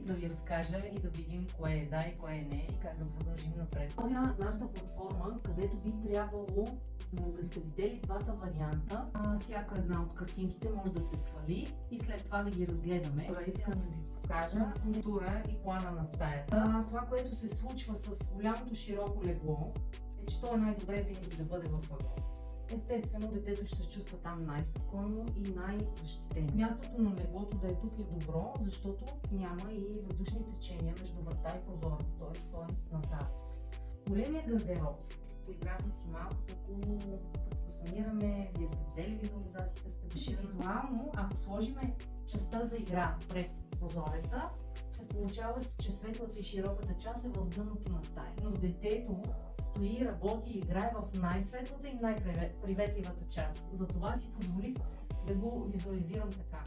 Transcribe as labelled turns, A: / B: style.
A: да ви разкажа и да видим кое е да и кое е не и как да продължим напред. Това е нашата платформа, където би трябвало да сте видели двата варианта. Всяка една от картинките може да се свали и след това да ги разгледаме. Искам да ви покажа контура и плана на стаята. Това, което се случва с голямото широко легло, е, че то е най-добре винаги да бъде в ъгъл. Естествено, детето ще се чувства там най-спокойно и най-защитено. Мястото на леглото да е тук е добро, защото няма и въздушни течения между врата и прозорец, т.е. той е назад. Големия гардероб, поиграхме си малко, около фасонираме, вие сте видели визуализациите, сте визуално, ако сложиме частта за игра пред прозореца, се получава, че светлата и широката част е в дъното на стая. Но детето стои, работи и играе в най-светлата и най-приветливата част. Затова си позволих да го визуализирам така.